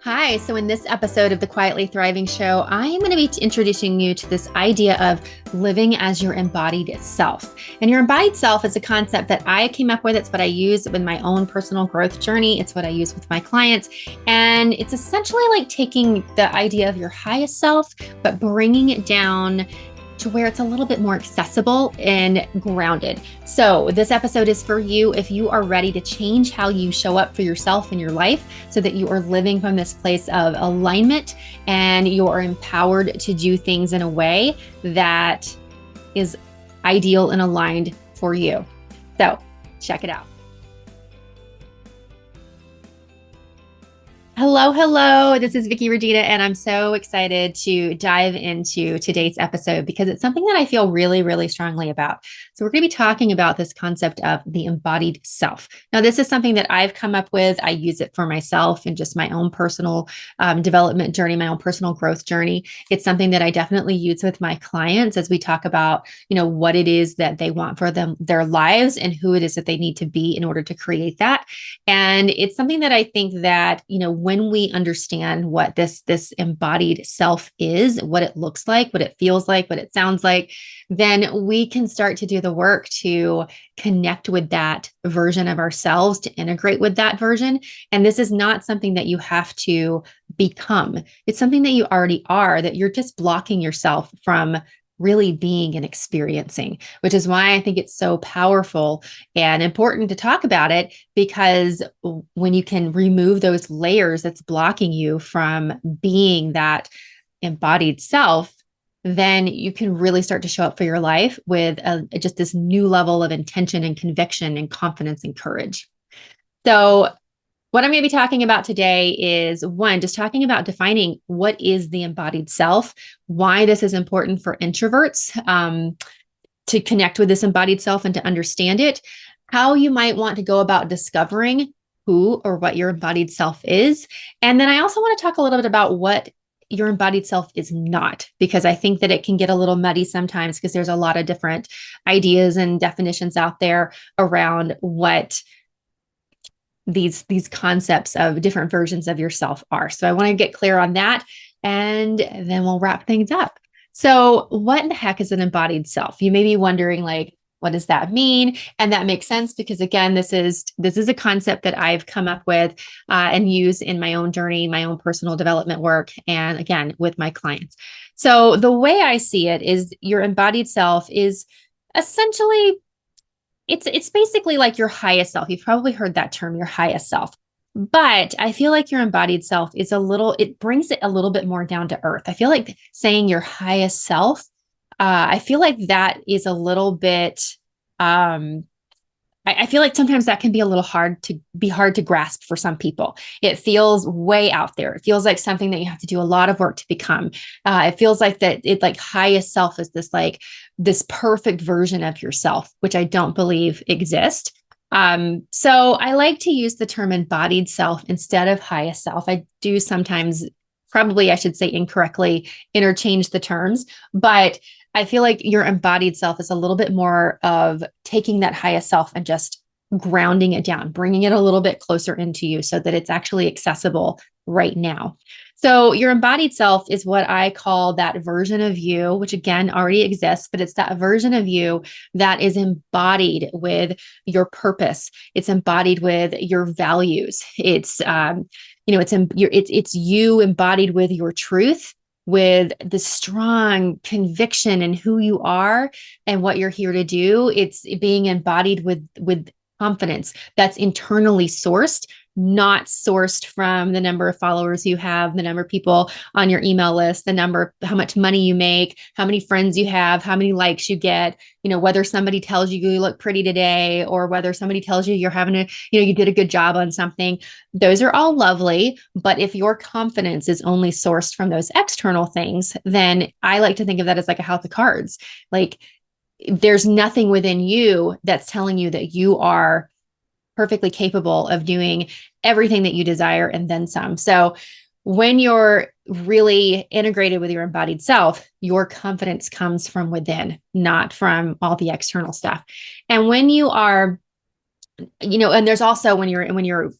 Hi. So, in this episode of the Quietly Thriving Show, I am going to be introducing you to this idea of living as your embodied self. And your embodied self is a concept that I came up with. It's what I use in my own personal growth journey, it's what I use with my clients. And it's essentially like taking the idea of your highest self, but bringing it down to where it's a little bit more accessible and grounded. So, this episode is for you if you are ready to change how you show up for yourself in your life so that you are living from this place of alignment and you are empowered to do things in a way that is ideal and aligned for you. So, check it out. Hello. This is Vicki Regina, and I'm so excited to dive into today's episode because it's something that I feel really, really strongly about. So, we're going to be talking about this concept of the embodied self. Now, this is something that I've come up with. I use it for myself and just my own personal development journey, my own personal growth journey. It's something that I definitely use with my clients as we talk about, what it is that they want for them, their lives, and who it is that they need to be in order to create that. And it's something that I think that, when we understand what this embodied self is, what it looks like, what it feels like, what it sounds like, then we can start to do the work to connect with that version of ourselves, to integrate with that version. And this is not something that you have to become. It's something that you already are, that you're just blocking yourself from really being and experiencing, which is why I think it's so powerful and important to talk about it, because when you can remove those layers that's blocking you from being that embodied self, then you can really start to show up for your life with just this new level of intention and conviction and confidence and courage. So, what I'm going to be talking about today is one, just talking about defining what is the embodied self, why this is important for introverts to connect with this embodied self and to understand it, how you might want to go about discovering who or what your embodied self is. And then I also want to talk a little bit about what your embodied self is not, because I think that it can get a little muddy sometimes because there's a lot of different ideas and definitions out there around what these concepts of different versions of yourself are. So I want to get clear on that, and then we'll wrap things up. So what in the heck is an embodied self? You may be wondering, like, what does that mean? And that makes sense because, again, this is a concept that I've come up with and use in my own journey, my own personal development work, and again, with my clients. So the way I see it is your embodied self is essentially it's basically like your highest self. You've probably heard that term, your highest self. But I feel like your embodied self is it brings it a little bit more down to earth. I feel like saying your highest self, I feel like that is a little bit, I feel like sometimes that can be a little hard to grasp for some people. It feels way out there. It feels like something that you have to do a lot of work to become. It feels like that it like highest self is this perfect version of yourself, which I don't believe exists. So I like to use the term embodied self instead of highest self. I do sometimes, probably I should say incorrectly, interchange the terms, but I feel like your embodied self is a little bit more of taking that highest self and just grounding it down, bringing it a little bit closer into you so that it's actually accessible right now. So your embodied self is what I call that version of you, which again already exists, but it's that version of you that is embodied with your purpose. It's embodied with your values. It's you embodied with your truth, with the strong conviction in who you are and what you're here to do. It's being embodied with confidence that's internally sourced, not sourced from the number of followers you have, the number of people on your email list, how much money you make, how many friends you have, how many likes you get, whether somebody tells you you look pretty today, or whether somebody tells you you did a good job on something. Those are all lovely. But if your confidence is only sourced from those external things, then I like to think of that as like a house of cards. Like, there's nothing within you that's telling you that you are perfectly capable of doing everything that you desire and then some. So when you're really integrated with your embodied self, your confidence comes from within, not from all the external stuff. And when you are, and there's also when you're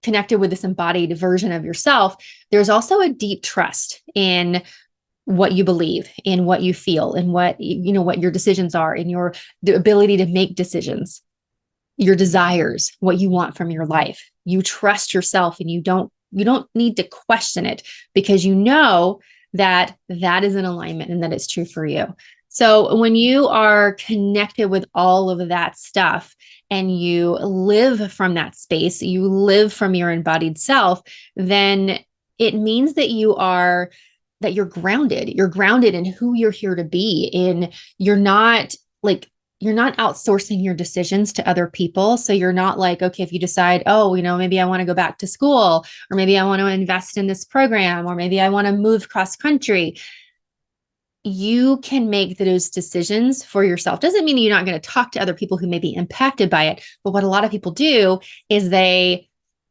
connected with this embodied version of yourself, there's also a deep trust in what you believe, in what you feel, in what, what your decisions are, in your the ability to make decisions, your desires, what you want from your life. You trust yourself, and you don't need to question it, because you know that that is in alignment and that it's true for you. So when you are connected with all of that stuff and you live from that space, you live from your embodied self, then it means that you're grounded. You're grounded in who you're here to be. You're not you're not outsourcing your decisions to other people. So you're not like, okay, if you decide, oh, maybe I want to go back to school, or maybe I want to invest in this program, or maybe I want to move cross country, you can make those decisions for yourself. Doesn't mean you're not going to talk to other people who may be impacted by it. But what a lot of people do is they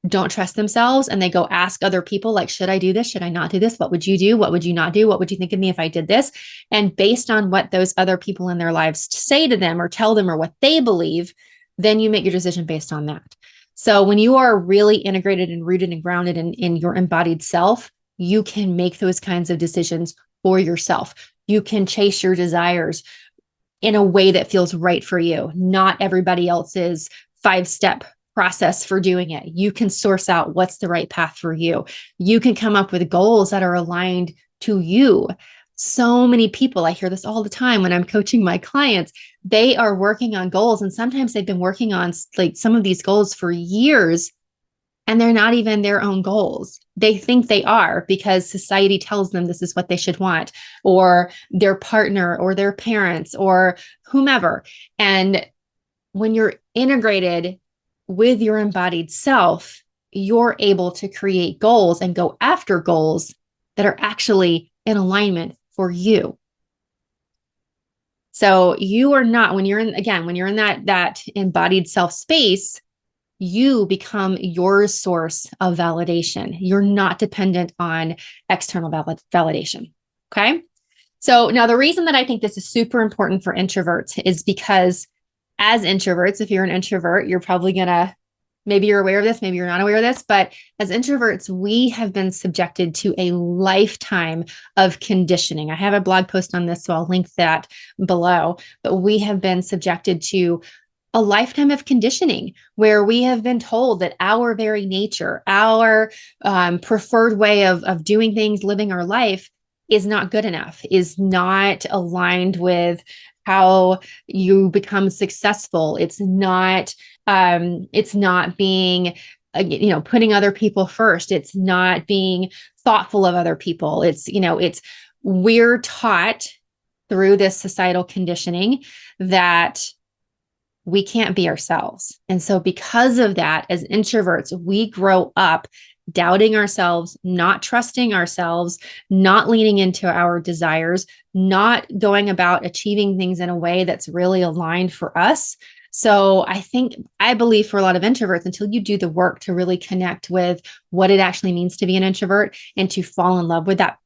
don't trust themselves, and they go ask other people, like, should I do this? Should I not do this? What would you do? What would you not do? What would you think of me if I did this? And based on what those other people in their lives say to them or tell them, or what they believe, then you make your decision based on that. So when you are really integrated and rooted and grounded in your embodied self, you can make those kinds of decisions for yourself. You can chase your desires in a way that feels right for you, not everybody else's 5-step process for doing it. You can source out what's the right path for you. You can come up with goals that are aligned to you. So many people, I hear this all the time when I'm coaching my clients, they are working on goals, and sometimes they've been working on like some of these goals for years, and they're not even their own goals. They think they are because society tells them this is what they should want, or their partner or their parents or whomever. And when you're integrated with your embodied self, you're able to create goals and go after goals that are actually in alignment for you. So you are not, when you're in that embodied self space, you become your source of validation. You're not dependent on external validation. Okay. So now the reason that I think this is super important for introverts is because as introverts, if you're an introvert, you're probably maybe you're aware of this, maybe you're not aware of this, but as introverts, we have been subjected to a lifetime of conditioning. I have a blog post on this, so I'll link that below, but we have been subjected to a lifetime of conditioning where we have been told that our very nature, our preferred way of doing things, living our life is not good enough, is not aligned with how you become successful. It's not being, putting other people first. It's not being thoughtful of other people. We're taught through this societal conditioning that we can't be ourselves. And so because of that, as introverts, we grow up doubting ourselves, not trusting ourselves, not leaning into our desires, not going about achieving things in a way that's really aligned for us. So I believe for a lot of introverts, until you do the work to really connect with what it actually means to be an introvert and to fall in love with that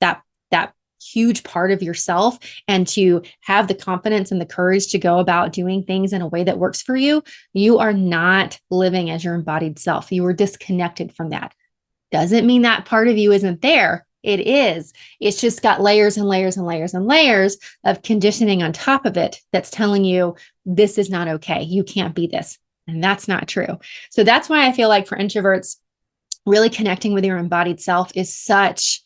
huge part of yourself, and to have the confidence and the courage to go about doing things in a way that works for you, you are not living as your embodied self. You are disconnected from that. Doesn't mean that part of you isn't there. It is. It's just got layers and layers and layers and layers of conditioning on top of it that's telling you this is not okay. You can't be this. And that's not true. So that's why I feel like for introverts, really connecting with your embodied self is such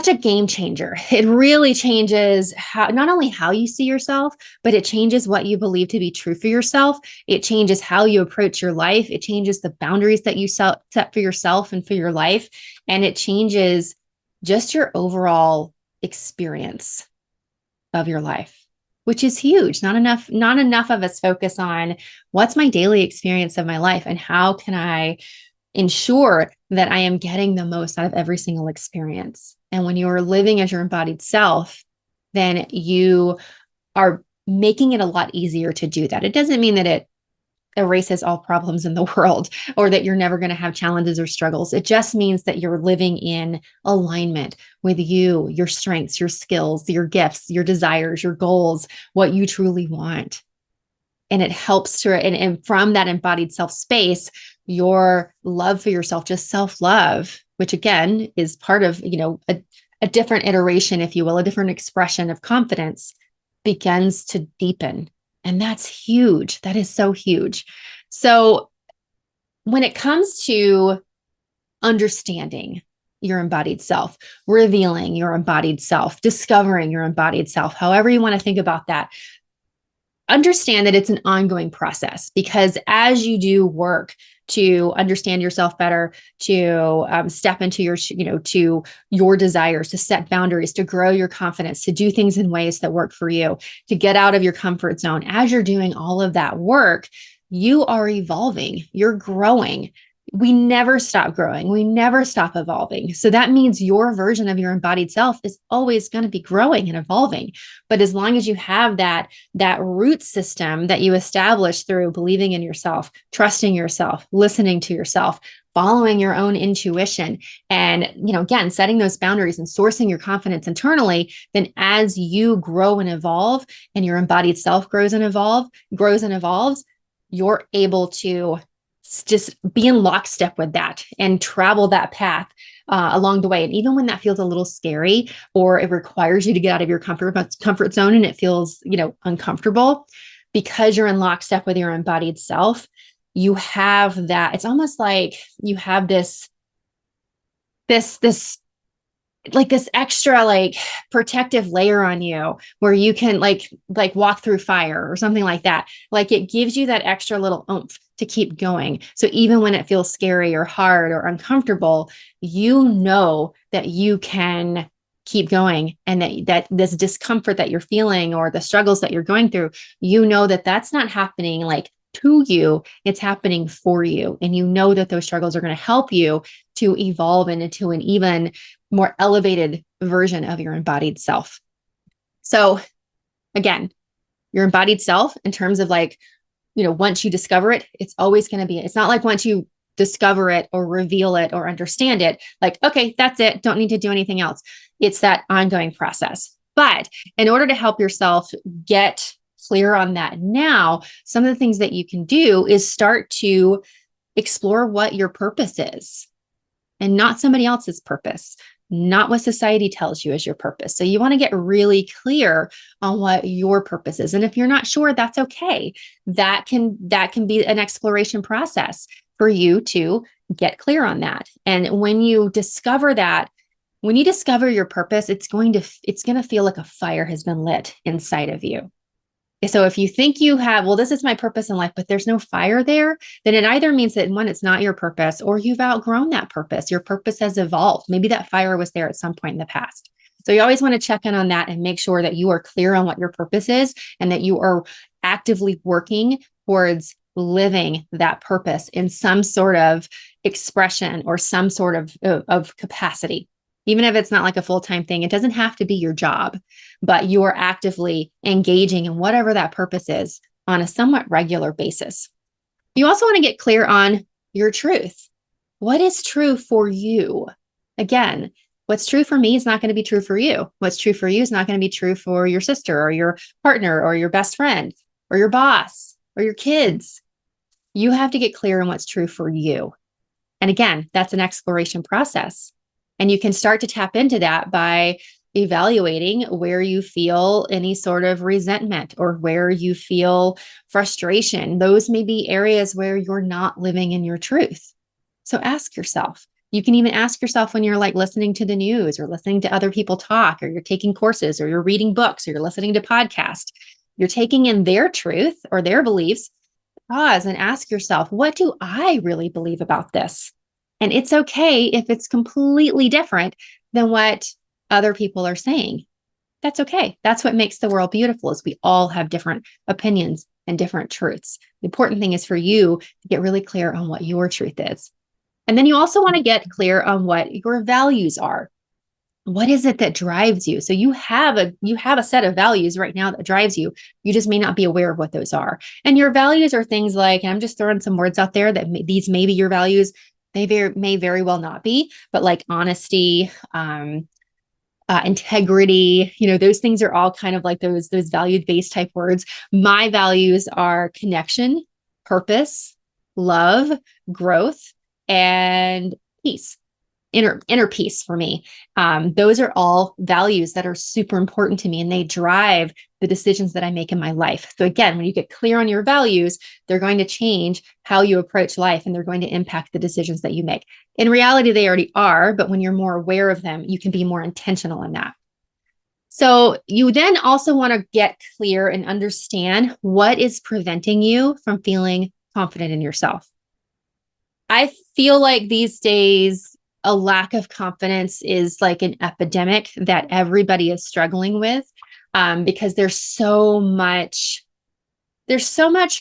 a game changer. It really changes not only how you see yourself, but it changes what you believe to be true for yourself. It changes how you approach your life. It changes the boundaries that you set for yourself and for your life. And it changes just your overall experience of your life, which is huge. Not enough of us focus on what's my daily experience of my life and how can I ensure that I am getting the most out of every single experience. And when you're living as your embodied self, then you are making it a lot easier to do that. It doesn't mean that it erases all problems in the world or that you're never going to have challenges or struggles. It just means that you're living in alignment with you, your strengths, your skills, your gifts, your desires, your goals, what you truly want. And it helps and from that embodied self space, your love for yourself, just self-love, which again is part of, a different iteration, if you will, a different expression of confidence, begins to deepen. And that's huge. That is so huge. So when it comes to understanding your embodied self, revealing your embodied self, discovering your embodied self, however you want to think about that, understand that it's an ongoing process, because as you do work to understand yourself better, to step into your, to your desires, to set boundaries, to grow your confidence, to do things in ways that work for you, to get out of your comfort zone. As you're doing all of that work, you are evolving, you're growing. We never stop growing. We never stop evolving. So that means your version of your embodied self is always going to be growing and evolving. But as long as you have that root system that you establish through believing in yourself, trusting yourself, listening to yourself, following your own intuition, and, again, setting those boundaries and sourcing your confidence internally, then as you grow and evolve and your embodied self grows and evolves, you're able to just be in lockstep with that and travel that path along the way. And even when that feels a little scary, or it requires you to get out of your comfort zone and it feels, uncomfortable, because you're in lockstep with your embodied self, you have that. It's almost like you have this extra protective layer on you, where you can like walk through fire or something like that. Like, it gives you that extra little oomph to keep going. So even when it feels scary or hard or uncomfortable, you know that you can keep going, and that this discomfort that you're feeling, or the struggles that you're going through, you know that that's not happening like to you, it's happening for you. And you know that those struggles are going to help you to evolve into an even more elevated version of your embodied self. So again, your embodied self, in terms of once you discover it, it's always going to be, it's not like once you discover it or reveal it or understand it, like, okay, that's it, don't need to do anything else. It's that ongoing process. But in order to help yourself get clear on that now, some of the things that you can do is start to explore what your purpose is, and not somebody else's purpose, not what society tells you is your purpose. So you want to get really clear on what your purpose is. And if you're not sure, that's okay. That can be an exploration process for you to get clear on that. And when you discover your purpose, it's going to feel like a fire has been lit inside of you. So if you think you have, well, this is my purpose in life, but there's no fire there, then it either means that, one, it's not your purpose, or you've outgrown that purpose. Your purpose has evolved. Maybe that fire was there at some point in the past. So you always want to check in on that and make sure that you are clear on what your purpose is, and that you are actively working towards living that purpose in some sort of expression or some sort of capacity. Even if it's not like a full-time thing, it doesn't have to be your job, but you are actively engaging in whatever that purpose is on a somewhat regular basis. You also want to get clear on your truth. What is true for you? Again, what's true for me is not going to be true for you. What's true for you is not going to be true for your sister or your partner or your best friend or your boss or your kids. You have to get clear on what's true for you. And again, that's an exploration process. And you can start to tap into that by evaluating where you feel any sort of resentment or where you feel frustration. Those may be areas where you're not living in your truth. So ask yourself. You can even ask yourself when you're listening to the news, or listening to other people talk, or you're taking courses, or you're reading books, or you're listening to podcasts. You're taking in their truth or their beliefs. Pause and ask yourself, what do I really believe about this? And it's okay if it's completely different than what other people are saying. That's okay. That's what makes the world beautiful, is we all have different opinions and different truths. The important thing is for you to get really clear on what your truth is. And then you also want to get clear on what your values are. What is it that drives you? So you have a set of values right now that drives you. You just may not be aware of what those are. And your values are things like, and I'm just throwing some words out there that these may be your values. They may very well not be, but like honesty, integrity, those things are all kind of like those value-based type words. My values are connection, purpose, love, growth, and peace. Inner peace for me. Those are all values that are super important to me, and they drive the decisions that I make in my life. So again, when you get clear on your values, they're going to change how you approach life, and they're going to impact the decisions that you make. In reality, they already are, but when you're more aware of them, you can be more intentional in that. So you then also want to get clear and understand what is preventing you from feeling confident in yourself. I feel like these days, a lack of confidence is like an epidemic that everybody is struggling with, because there's so much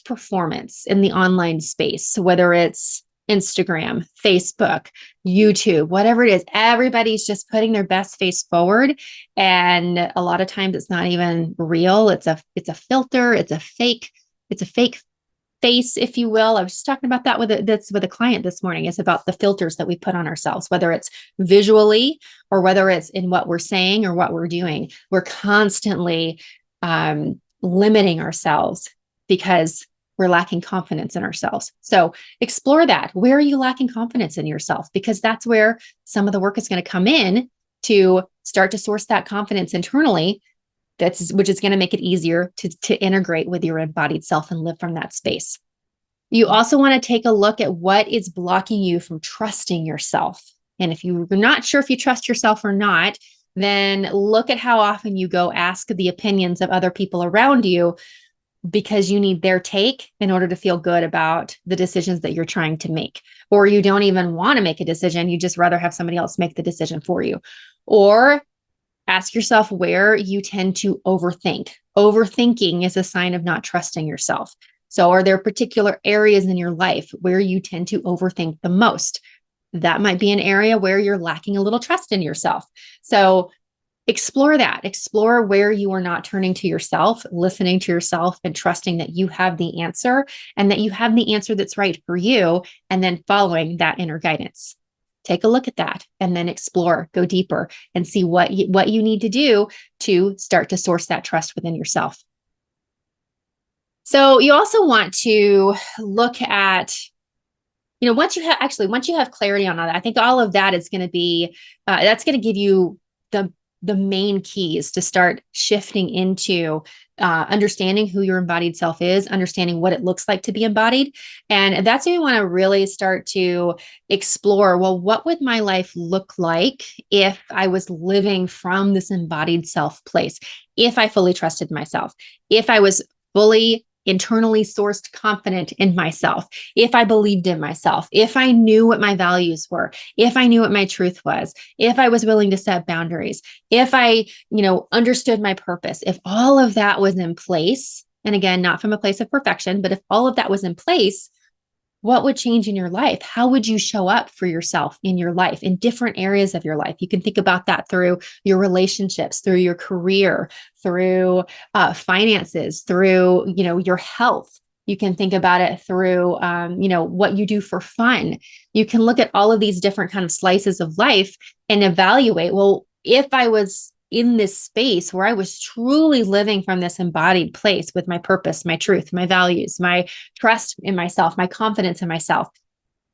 performance in the online space, whether it's Instagram, Facebook, YouTube, whatever it is. Everybody's just putting their best face forward, and a lot of times it's not even real. It's a filter. It's a fake face, if you will. I was just talking about that with a client this morning. It's about the filters that we put on ourselves, whether it's visually or whether it's in what we're saying or what we're doing. We're constantly limiting ourselves because we're lacking confidence in ourselves. So explore that. Where are you lacking confidence in yourself? Because that's where some of the work is going to come in to start to source that confidence internally. Which is going to make it easier to integrate with your embodied self and live from that space. You also want to take a look at what is blocking you from trusting yourself. And if you're not sure if you trust yourself or not, then look at how often you go ask the opinions of other people around you because you need their take in order to feel good about the decisions that you're trying to make. Or you don't even want to make a decision. You just rather have somebody else make the decision for you. Or ask yourself where you tend to overthink. Overthinking is a sign of not trusting yourself. So are there particular areas in your life where you tend to overthink the most? That might be an area where you're lacking a little trust in yourself. So explore that. Explore where you are not turning to yourself, listening to yourself, and trusting that you have the answer and that you have the answer that's right for you, and then following that inner guidance. Take a look at that and then explore, go deeper, and see what you need to do to start to source that trust within yourself. So you also want to look at, once you have clarity on all that, I think all of that is going to be, that's going to give you the main keys to start shifting into understanding who your embodied self is, understanding what it looks like to be embodied. And that's when you want to really start to explore, well, what would my life look like if I was living from this embodied self place? If I fully trusted myself, if I was fully internally sourced confident in myself, if I believed in myself, if I knew what my values were, if I knew what my truth was, if I was willing to set boundaries, if I, understood my purpose, if all of that was in place, and again, not from a place of perfection, but if all of that was in place, what would change in your life? How would you show up for yourself in your life, in different areas of your life? You can think about that through your relationships, through your career, through finances, through, your health. You can think about it through, what you do for fun. You can look at all of these different kind of slices of life and evaluate, well, if I was in this space where I was truly living from this embodied place with my purpose, my truth, my values, my trust in myself, my confidence in myself,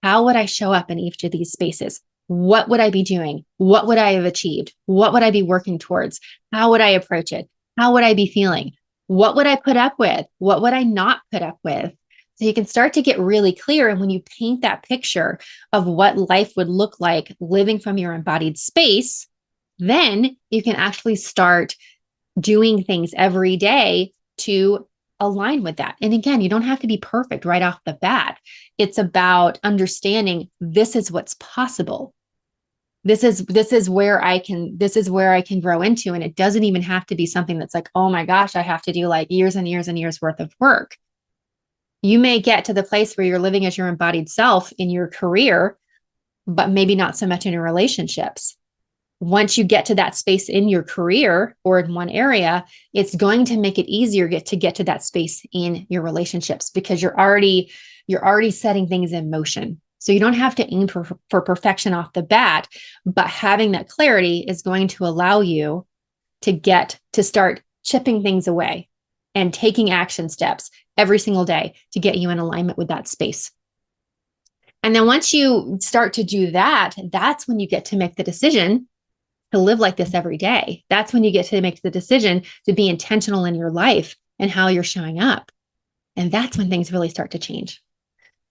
how would I show up in each of these spaces? What would I be doing? What would I have achieved? What would I be working towards? How would I approach it? How would I be feeling? What would I put up with? What would I not put up with? So you can start to get really clear. And when you paint that picture of what life would look like living from your embodied space, then you can actually start doing things every day to align with that. And again, you don't have to be perfect right off the bat. It's about understanding this is what's possible. This is where I can grow into. And it doesn't even have to be something that's like, oh my gosh, I have to do like years and years and years worth of work. You may get to the place where you're living as your embodied self in your career, but maybe not so much in your relationships. Once you get to that space in your career or in one area, it's going to make it easier to get to that space in your relationships because you're already setting things in motion. So you don't have to aim for perfection off the bat, but having that clarity is going to allow you to start chipping things away and taking action steps every single day to get you in alignment with that space. And then once you start to do that, that's when you get to make the decision to live like this every day. That's when you get to make the decision to be intentional in your life and how you're showing up. And that's when things really start to change.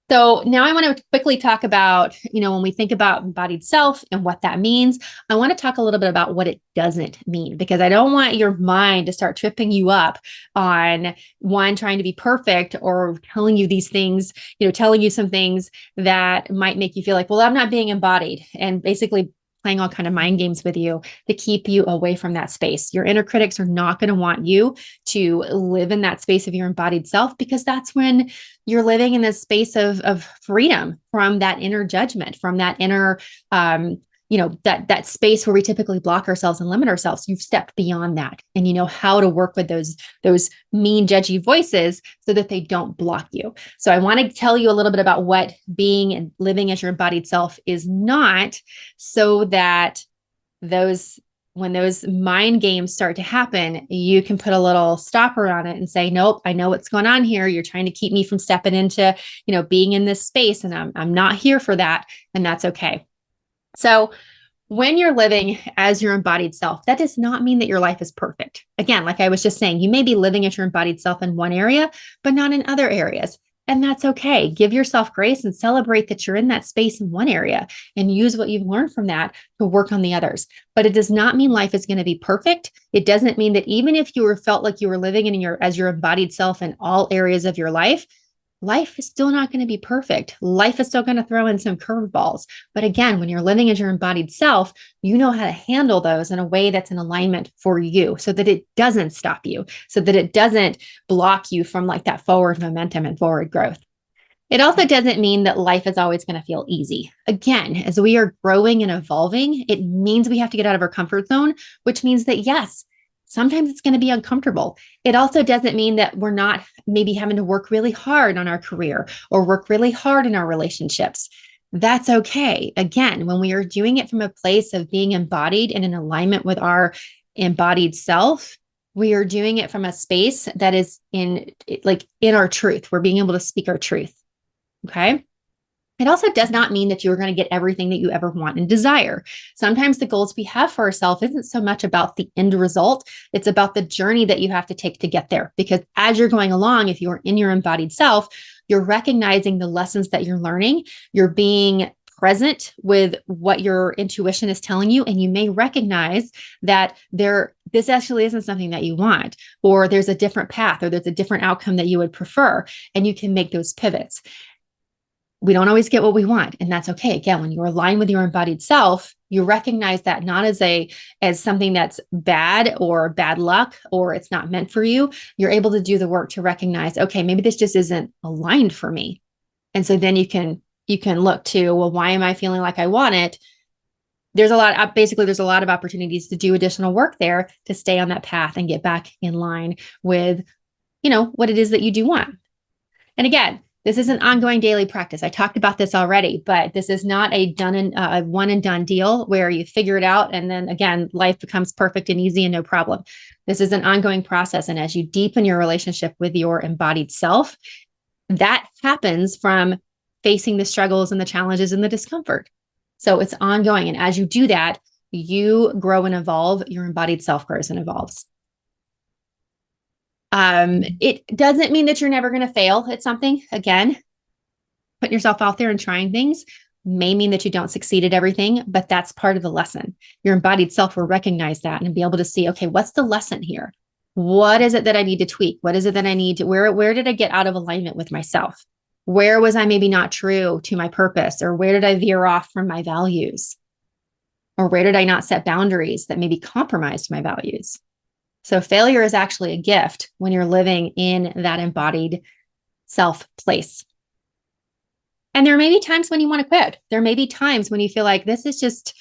So now I want to quickly talk about, when we think about embodied self and what that means, I want to talk a little bit about what it doesn't mean, because I don't want your mind to start tripping you up on one, trying to be perfect or telling you these things, telling you some things that might make you feel like, well, I'm not being embodied, and basically playing all kind of mind games with you to keep you away from that space. Your inner critics are not going to want you to live in that space of your embodied self, because that's when you're living in this space of freedom from that inner judgment, from that inner, that space where we typically block ourselves and limit ourselves. You've stepped beyond that, and you know how to work with those mean, judgy voices so that they don't block you. So I want to tell you a little bit about what being and living as your embodied self is not, so that when those mind games start to happen, you can put a little stopper on it and say, nope, I know what's going on here. You're trying to keep me from stepping into, being in this space, and I'm not here for that. And that's okay. So when you're living as your embodied self, that does not mean that your life is perfect. Again, like I was just saying, you may be living as your embodied self in one area, but not in other areas. And that's okay. Give yourself grace and celebrate that you're in that space in one area, and use what you've learned from that to work on the others. But it does not mean life is going to be perfect. It doesn't mean that even if you felt like you were living as your embodied self in all areas of your life is still not going to be perfect. Life is still going to throw in some curveballs. But again, when you're living as your embodied self, you know how to handle those in a way that's in alignment for you, so that it doesn't stop you, so that it doesn't block you from like that forward momentum and forward growth. It also doesn't mean that life is always going to feel easy. Again, as we are growing and evolving, it means we have to get out of our comfort zone, which means that yes, sometimes it's going to be uncomfortable. It also doesn't mean that we're not maybe having to work really hard on our career or work really hard in our relationships. That's okay. Again, when we are doing it from a place of being embodied and in alignment with our embodied self, we are doing it from a space that is in our truth. We're being able to speak our truth. Okay. It also does not mean that you're going to get everything that you ever want and desire. Sometimes the goals we have for ourselves isn't so much about the end result. It's about the journey that you have to take to get there. Because as you're going along, if you're in your embodied self, you're recognizing the lessons that you're learning. You're being present with what your intuition is telling you. And you may recognize that this actually isn't something that you want, or there's a different path, or there's a different outcome that you would prefer. And you can make those pivots. We don't always get what we want, and that's okay. Again, when you're aligned with your embodied self, you recognize that not as something that's bad or bad luck, or it's not meant for you. You're able to do the work to recognize, okay, maybe this just isn't aligned for me. And so then you can look to, well, why am I feeling like I want it? There's a lot of opportunities to do additional work there to stay on that path and get back in line with, what it is that you do want. And again, this is an ongoing daily practice. I talked about this already, but this is not a one and done deal where you figure it out and then again, life becomes perfect and easy and no problem. This is an ongoing process. And as you deepen your relationship with your embodied self, that happens from facing the struggles and the challenges and the discomfort. So it's ongoing. And as you do that, you grow and evolve. Your embodied self grows and evolves. It doesn't mean that you're never going to fail at something. Again, putting yourself out there and trying things may mean that you don't succeed at everything, but that's part of the lesson. Your embodied self will recognize that and be able to see, okay, what's the lesson here? What is it that I need to tweak? What is it that I need to, where did I get out of alignment with myself? Where was I maybe not true to my purpose? Or where did I veer off from my values? Or where did I not set boundaries that maybe compromised my values? So failure is actually a gift when you're living in that embodied self place. And there may be times when you want to quit. There may be times when you feel like this is just,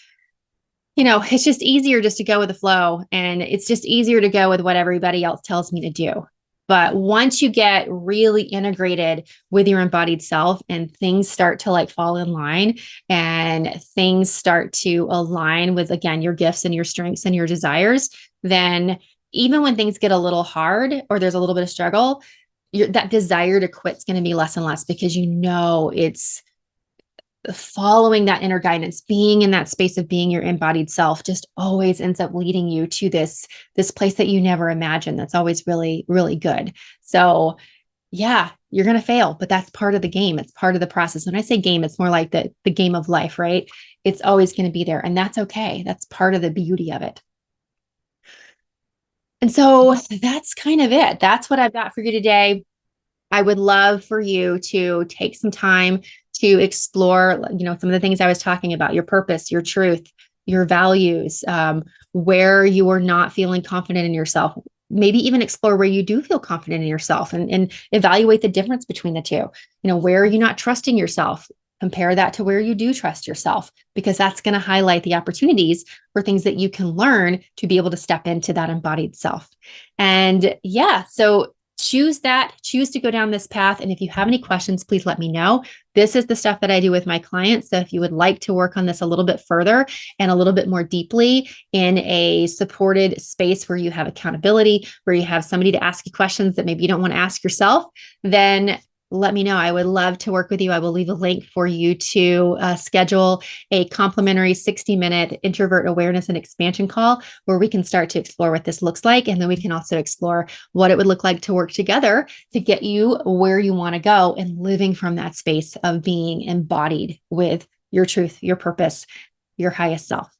it's just easier just to go with the flow. And it's just easier to go with what everybody else tells me to do. But once you get really integrated with your embodied self and things start to fall in line and things start to align with, again, your gifts and your strengths and your desires, then even when things get a little hard or there's a little bit of struggle, that desire to quit is going to be less and less because it's following that inner guidance, being in that space of being your embodied self just always ends up leading you to this place that you never imagined. That's always really, really good. So yeah, you're going to fail, but that's part of the game. It's part of the process. When I say game, it's more like the game of life, right? It's always going to be there, and that's okay. That's part of the beauty of it. And so that's kind of it. That's what I've got for you today. I would love for you to take some time to explore, some of the things I was talking about, your purpose, your truth, your values, where you are not feeling confident in yourself. Maybe even explore where you do feel confident in yourself, and evaluate the difference between the two. Where are you not trusting yourself? Compare that to where you do trust yourself, because that's going to highlight the opportunities for things that you can learn to be able to step into that embodied self. And yeah, so choose to go down this path. And if you have any questions, please let me know. This is the stuff that I do with my clients. So if you would like to work on this a little bit further and a little bit more deeply in a supported space where you have accountability, where you have somebody to ask you questions that maybe you don't want to ask yourself, then let me know. I would love to work with you. I will leave a link for you to schedule a complimentary 60-minute introvert awareness and expansion call where we can start to explore what this looks like. And then we can also explore what it would look like to work together to get you where you want to go and living from that space of being embodied with your truth, your purpose, your highest self.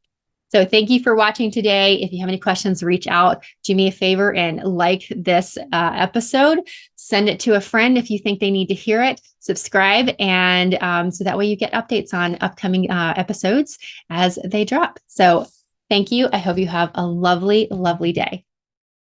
So thank you for watching today. If you have any questions, reach out. Do me a favor and like this episode. Send it to a friend if you think they need to hear it. Subscribe, and so that way you get updates on upcoming episodes as they drop. So thank you. I hope you have a lovely, lovely day.